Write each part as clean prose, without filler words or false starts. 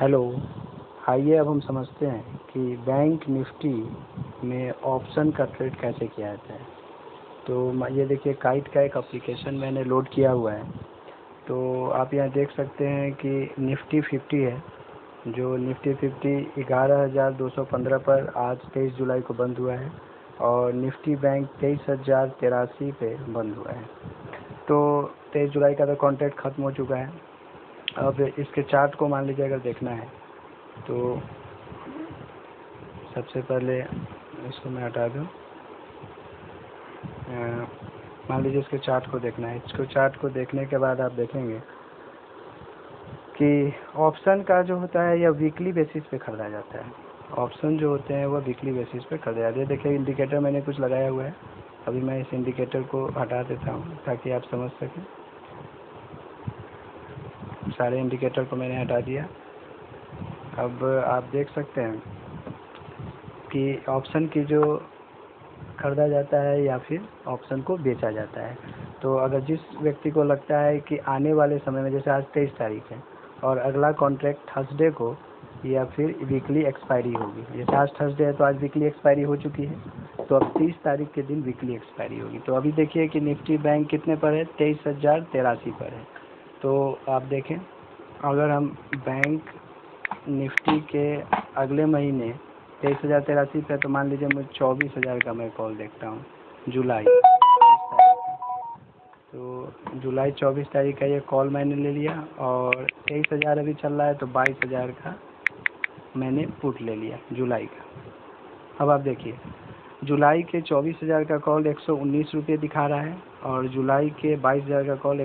Hello. आइए अब हम समझते हैं कि बैंक निफ्टी में ऑप्शन का ट्रेड कैसे किया जाता है। तो ये देखिए, काइट का एक एप्लीकेशन मैंने लोड किया हुआ है। तो आप यहाँ देख सकते हैं कि निफ्टी 50 है, जो निफ्टी 50 11,215 पर आज 23 जुलाई को बंद हुआ है और निफ्टी बैंक 23,083 पे बंद हुआ है। तो 23 जुलाई का तो कॉन्ट्रैक्ट ख़त्म हो चुका है। अब इसके चार्ट को मान लीजिए अगर देखना है तो सबसे पहले इसको मैं हटा दूँ। मान लीजिए इसके चार्ट को देखना है। इसको चार्ट को देखने के बाद आप देखेंगे कि ऑप्शन का जो होता है यह वीकली बेसिस पे खरीदा जाता है। ऑप्शन जो होते हैं वह वीकली बेसिस पे खरीदे जाते हैं। देखिए, इंडिकेटर मैंने कुछ लगाया हुआ है। अभी मैं इस इंडिकेटर को हटा देता हूँ ताकि आप समझ सकें। सारे इंडिकेटर को मैंने हटा दिया। अब आप देख सकते हैं कि ऑप्शन की जो खरीदा जाता है या फिर ऑप्शन को बेचा जाता है। तो अगर जिस व्यक्ति को लगता है कि आने वाले समय में, जैसे आज 23 तारीख है और अगला कॉन्ट्रैक्ट थर्सडे को या फिर वीकली एक्सपायरी होगी, जैसे आज थर्सडे है तो आज वीकली एक्सपायरी हो चुकी है, तो अब 30 तारीख के दिन वीकली एक्सपायरी होगी। तो अभी देखिए कि निफ्टी बैंक कितने पर है, 23,083 पर है। तो आप देखें, अगर हम बैंक निफ्टी के अगले महीने 23,083 पे, तो मान लीजिए मैं 24,000 का मैं कॉल देखता हूँ जुलाई। तो जुलाई 24 तारीख का ये कॉल मैंने ले लिया और 23,000 अभी चल रहा है, तो 22,000 का मैंने पुट ले लिया जुलाई का। अब आप देखिए, जुलाई के 24,000 का कॉल 119 रुपये दिखा रहा है और जुलाई के 22,000 का कॉल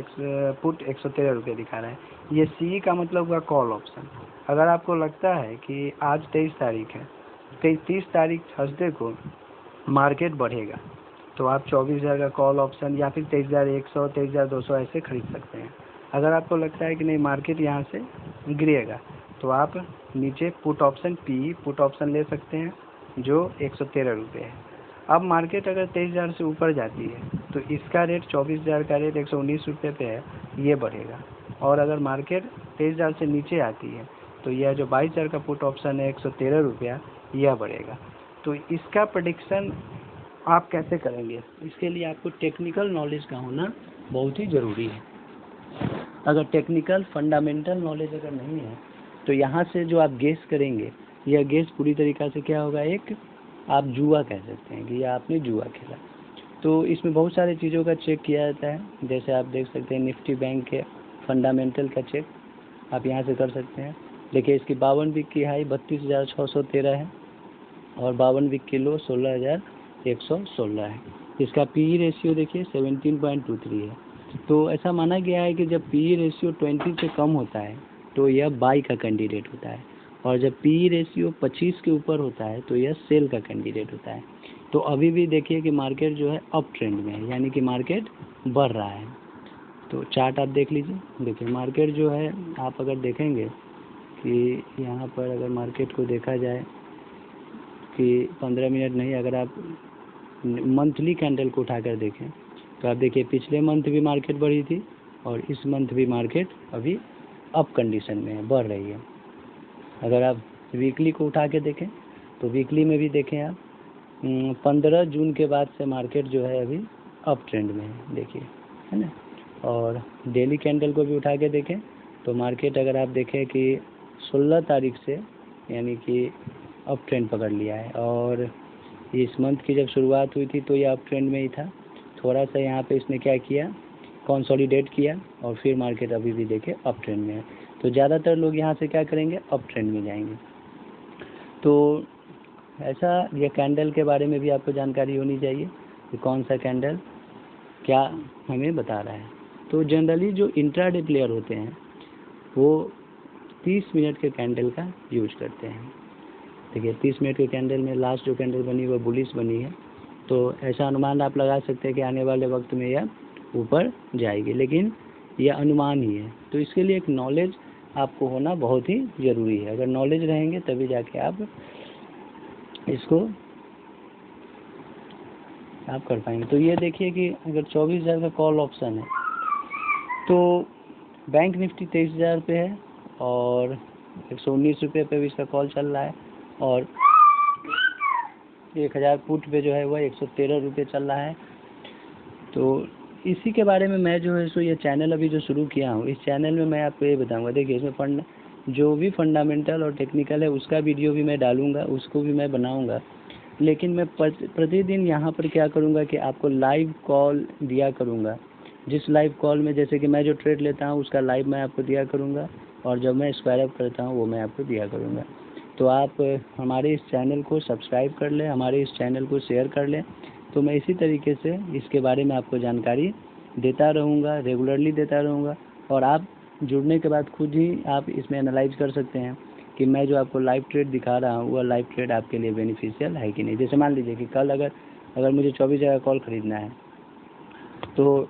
पुट 113 रुपये दिखा रहा है। ये सी का मतलब हुआ कॉल ऑप्शन। अगर आपको लगता है कि आज 23 तारीख है, 30 तारीख थर्सडे को मार्केट बढ़ेगा, तो आप 24,000 का कॉल ऑप्शन या फिर 23,100, 23,200 ऐसे खरीद सकते हैं। अगर आपको लगता है कि नहीं, मार्केट यहाँ से गिरेगा, तो आप नीचे पुट ऑप्शन पुट ऑप्शन ले सकते हैं जो 113 रुपये है। अब मार्केट अगर 23,000 से ऊपर जाती है तो इसका रेट 24,000 का रेट 119 रुपये पे है, ये बढ़ेगा। और अगर मार्केट 23,000 से नीचे आती है तो यह जो 22,000 का पुट ऑप्शन है 113 रुपया, यह बढ़ेगा। तो इसका प्रेडिक्शन आप कैसे करेंगे, इसके लिए आपको टेक्निकल नॉलेज का होना बहुत ही ज़रूरी है। अगर टेक्निकल फंडामेंटल नॉलेज अगर नहीं है तो यहाँ से जो आप गेस करेंगे, यह गेस पूरी तरीक़ा से क्या होगा, एक आप जुआ कह सकते हैं कि या आपने जुआ खेला। तो इसमें बहुत सारी चीज़ों का चेक किया जाता है। जैसे आप देख सकते हैं निफ्टी बैंक के फंडामेंटल का चेक आप यहाँ से कर सकते हैं। देखिए, इसकी 52 वीक की हाई 32,613 है और 52 वीक की लो 16,116 है। इसका पीई रेशियो देखिए 17.23 है। तो ऐसा माना गया है कि जब पीई रेशियो 20 से कम होता है तो यह बाई का कैंडिडेट होता है, और जब पीई रेशियो 25 के ऊपर होता है तो यह सेल का कैंडिडेट होता है। तो अभी भी देखिए कि मार्केट जो है अप ट्रेंड में है, यानी कि मार्केट बढ़ रहा है। तो चार्ट आप देख लीजिए। देखिए, मार्केट जो है, आप अगर देखेंगे कि यहाँ पर अगर मार्केट को देखा जाए कि 15 मिनट नहीं, अगर आप मंथली कैंडल को उठाकर देखें तो आप देखिए पिछले मंथ भी मार्केट बढ़ी थी और इस मंथ भी मार्केट अभी अप कंडीशन में है, बढ़ रही है। अगर आप वीकली को उठा के देखें तो वीकली में भी देखें आप 15 जून के बाद से मार्केट जो है अभी अप ट्रेंड में है, देखिए, है ना। और डेली कैंडल को भी उठा के देखें तो मार्केट अगर आप देखें कि 16 तारीख से यानी कि अप ट्रेंड पकड़ लिया है, और इस मंथ की जब शुरुआत हुई थी तो ये अप ट्रेंड में ही था। थोड़ा सा यहाँ पे इसने क्या किया, कंसोलिडेट किया और फिर मार्केट अभी भी देखे अप ट्रेंड में है। तो ज़्यादातर लोग यहाँ से क्या करेंगे, अप ट्रेंड में जाएंगे। तो ऐसा ये कैंडल के बारे में भी आपको जानकारी होनी चाहिए कि कौन सा कैंडल क्या हमें बता रहा है। तो जनरली जो इंट्राडे प्लेयर होते हैं वो 30 मिनट के कैंडल का यूज करते हैं। देखिए, 30 मिनट के कैंडल में लास्ट जो कैंडल बनी वो बुलिश बनी है, तो ऐसा अनुमान आप लगा सकते हैं कि आने वाले वक्त में यह ऊपर जाएगी, लेकिन यह अनुमान ही है। तो इसके लिए एक नॉलेज आपको होना बहुत ही ज़रूरी है। अगर नॉलेज रहेंगे तभी जाके आप इसको आप कर पाएंगे। तो ये देखिए कि अगर 24,000 का कॉल ऑप्शन है तो बैंक निफ्टी 23,000 पे है और 119 पे भी इसका कॉल चल रहा है, और 1000 पुट पे जो है वह 113 रुपये चल रहा है। तो इसी के बारे में मैं जो है सो ये चैनल अभी जो शुरू किया हूँ, इस चैनल में मैं आपको ये बताऊँगा। देखिए, इसमें जो भी फंडामेंटल और टेक्निकल है उसका वीडियो भी मैं डालूँगा, उसको भी मैं बनाऊँगा। लेकिन मैं प्रतिदिन यहाँ पर क्या करूँगा कि आपको लाइव कॉल दिया करूँगा। जिस लाइव कॉल में, जैसे कि मैं जो ट्रेड लेता हूँ उसका लाइव मैं आपको दिया करूँगा, और जब मैं स्क्वायर अप करता हूँ वो मैं आपको दिया करूँगा। तो आप हमारे इस चैनल को सब्सक्राइब कर लें, हमारे इस चैनल को शेयर कर लें। तो मैं इसी तरीके से इसके बारे में आपको जानकारी देता रहूँगा, रेगुलरली देता रहूँगा, और आप जुड़ने के बाद खुद ही आप इसमें एनालाइज कर सकते हैं कि मैं जो आपको लाइव ट्रेड दिखा रहा हूँ वह लाइव ट्रेड आपके लिए बेनिफिशियल है कि नहीं। जैसे मान लीजिए कि कल अगर मुझे 24 का कॉल ख़रीदना है, तो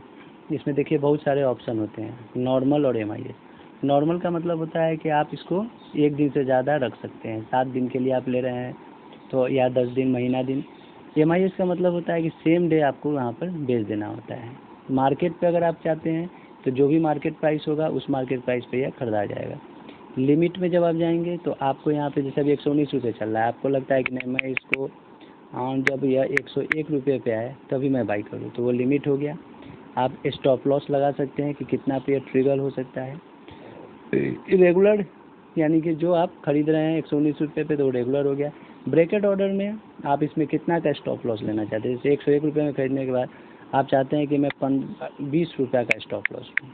इसमें देखिए बहुत सारे ऑप्शन होते हैं, नॉर्मल और MIS। नॉर्मल का मतलब होता है कि आप इसको 1 दिन से ज़्यादा रख सकते हैं, 7 दिन के लिए आप ले रहे हैं तो, या 10 दिन, महीना दिन। MIS का मतलब होता है कि सेम डे आपको वहाँ पर बेच देना होता है। मार्केट पे अगर आप चाहते हैं तो जो भी मार्केट प्राइस होगा उस मार्केट प्राइस पे यह खरीदा जाएगा। लिमिट में जब आप जाएंगे तो आपको यहाँ पे जैसे अभी 119 रुपये चल रहा है, आपको लगता है कि नहीं मैं इसको जब यह 101 रुपये पे आए तभी मैं बाई करूँ, तो वो लिमिट हो गया। आप स्टॉप लॉस लगा सकते हैं कि कितना पे ट्रिगर हो सकता है। इरेगुलर यानी कि जो आप खरीद रहे हैं 119 रुपये पे, तो रेगुलर हो गया। ब्रैकेट ऑर्डर में आप इसमें कितना का स्टॉप लॉस लेना चाहते हैं। जैसे 101 रुपये में खरीदने के बाद आप चाहते हैं कि मैं 20 रुपये का स्टॉप लॉस लूँ,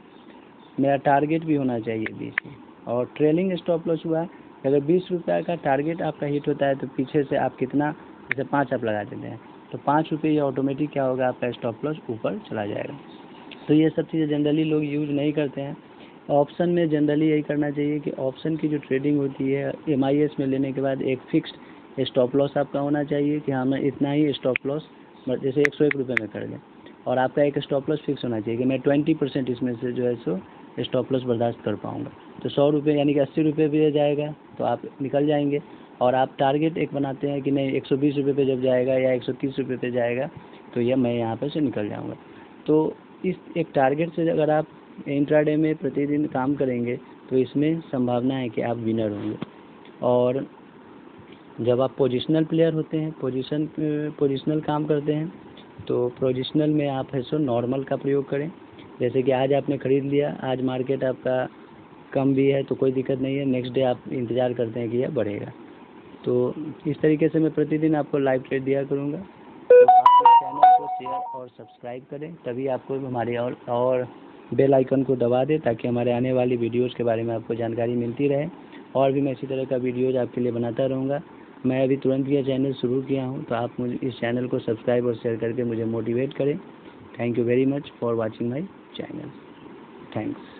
मेरा टारगेट भी होना चाहिए 20 ही। और ट्रेलिंग स्टॉप लॉस हुआ, अगर 20 रुपये का टारगेट आपका हिट होता है तो पीछे से आप कितना, जैसे 5 आप लगा देते हैं तो 5 रुपये ये ऑटोमेटिक क्या होगा, आपका स्टॉप लॉस ऊपर चला जाएगा। तो ये सब चीज़ें जनरली लोग यूज़ नहीं करते हैं। ऑप्शन में जनरली यही करना चाहिए कि ऑप्शन की जो ट्रेडिंग होती है MIS में लेने के बाद एक फिक्स्ड स्टॉप लॉस आपका होना चाहिए कि हाँ मैं इतना ही स्टॉप लॉस, जैसे 101 रुपये में कर लें, और आपका एक स्टॉप लॉस फिक्स होना चाहिए कि मैं 20% इसमें से जो है सो स्टॉप लॉस बर्दाश्त कर पाऊँगा। तो 100 रुपये यानी कि 80 रुपये भी जाएगा तो आप निकल जाएंगे। और आप टारगेट एक बनाते हैं कि नहीं 120 रुपये पे जब जाएगा या 130 रुपये पे जाएगा तो यह मैं यहाँ पर से निकल जाऊँगा। तो इस एक टारगेट से अगर आप इंट्राडे में प्रतिदिन काम करेंगे तो इसमें संभावना है कि आप विनर होंगे। और जब आप पोजिशनल प्लेयर होते हैं, पोजिशनल काम करते हैं, तो पोजिशनल में आप है सो नॉर्मल का प्रयोग करें। जैसे कि आज आपने ख़रीद लिया, आज मार्केट आपका कम भी है तो कोई दिक्कत नहीं है, नेक्स्ट डे आप इंतज़ार करते हैं कि यह बढ़ेगा। तो इस तरीके से मैं प्रतिदिन आपको लाइव ट्रेड दिया करूँगा। तो आप इस चैनल को शेयर और सब्सक्राइब करें, तभी आपको हमारे और बेल आइकन को दबा दें ताकि हमारे आने वाली वीडियोज़ के बारे में आपको जानकारी मिलती रहे। और भी मैं इसी तरह का वीडियोज़ आपके लिए बनाता रहूँगा। मैं अभी तुरंत ये चैनल शुरू किया हूँ, तो आप मुझे इस चैनल को सब्सक्राइब और शेयर करके मुझे मोटिवेट करें। Thank you very much for watching my channel. Thanks.